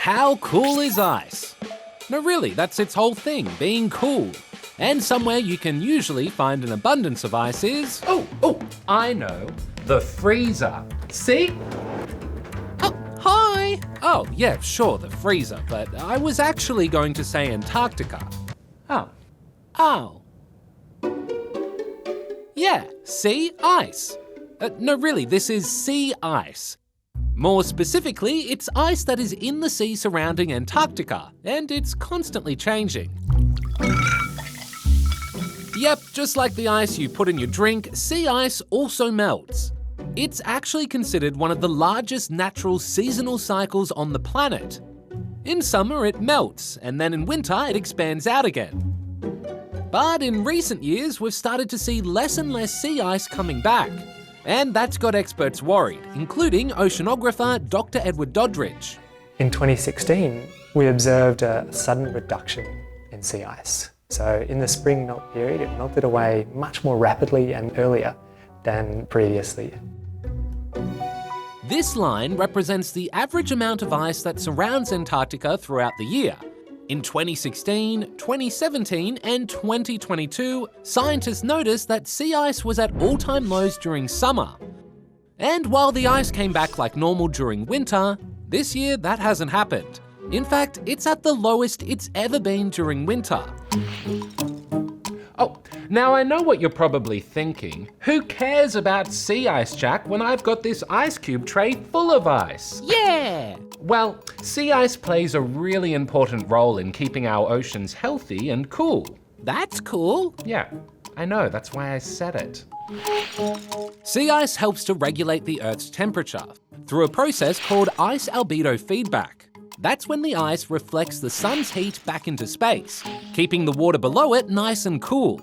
How cool is ice? No, really, that's its whole thing, being cool. And somewhere you can usually find an abundance of ice is... Oh, I know. The freezer. See? Oh, hi! Oh, yeah, sure, the freezer, but I was actually going to say Antarctica. Oh. Yeah, see? Ice. No, really, this is sea ice. More specifically, it's ice that is in the sea surrounding Antarctica, and it's constantly changing. Yep, just like the ice you put in your drink, sea ice also melts. It's actually considered one of the largest natural seasonal cycles on the planet. In summer it melts, and then in winter it expands out again. But in recent years we've started to see less and less sea ice coming back. And that's got experts worried, including oceanographer Dr. Edward Doddridge. In 2016, we observed a sudden reduction in sea ice. So in the spring melt period, it melted away much more rapidly and earlier than previously. This line represents the average amount of ice that surrounds Antarctica throughout the year. In 2016, 2017 and 2022, scientists noticed that sea ice was at all-time lows during summer. And while the ice came back like normal during winter, this year that hasn't happened. In fact, it's at the lowest it's ever been during winter. Oh, now I know what you're probably thinking. Who cares about sea ice, Jack, when I've got this ice cube tray full of ice? Yeah! Well, sea ice plays a really important role in keeping our oceans healthy and cool. That's cool. Yeah, I know, that's why I said it. Sea ice helps to regulate the Earth's temperature through a process called ice-albedo feedback. That's when the ice reflects the sun's heat back into space, keeping the water below it nice and cool.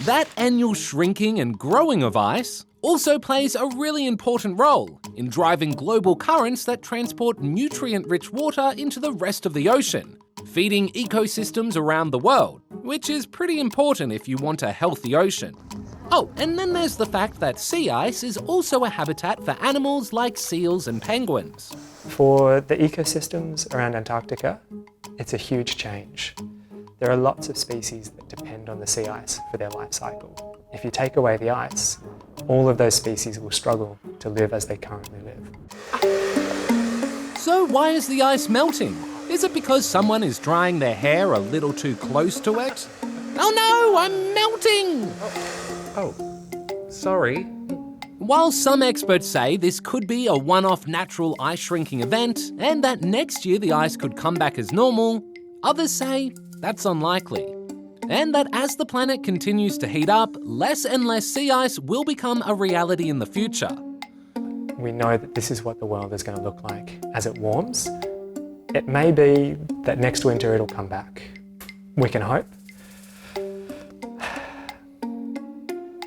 That annual shrinking and growing of ice also plays a really important role in driving global currents that transport nutrient-rich water into the rest of the ocean, feeding ecosystems around the world, which is pretty important if you want a healthy ocean. Oh, and then there's the fact that sea ice is also a habitat for animals like seals and penguins. For the ecosystems around Antarctica, it's a huge change. There are lots of species that depend on the sea ice for their life cycle. If you take away the ice, all of those species will struggle to live as they currently live. So why is the ice melting? Is it because someone is drying their hair a little too close to it? Oh no, I'm melting! Oh, sorry. While some experts say this could be a one-off natural ice shrinking event and that next year the ice could come back as normal, others say that's unlikely. And that as the planet continues to heat up, less and less sea ice will become a reality in the future. We know that this is what the world is going to look like as it warms. It may be that next winter it'll come back. We can hope.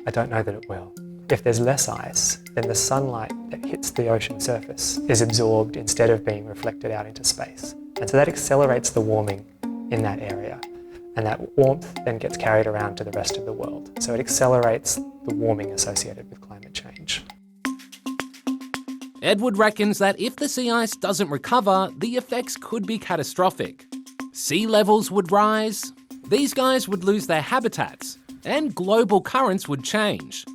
I don't know that it will. If there's less ice, then the sunlight that hits the ocean surface is absorbed instead of being reflected out into space. And so that accelerates the warming in that area. And that warmth then gets carried around to the rest of the world. So it accelerates the warming associated with climate change. Edward reckons that if the sea ice doesn't recover, the effects could be catastrophic. Sea levels would rise, these guys would lose their habitats, and global currents would change.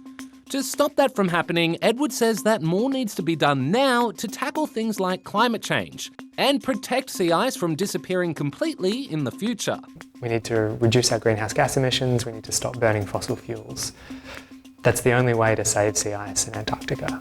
To stop that from happening, Edward says that more needs to be done now to tackle things like climate change and protect sea ice from disappearing completely in the future. We need to reduce our greenhouse gas emissions, we need to stop burning fossil fuels. That's the only way to save sea ice in Antarctica.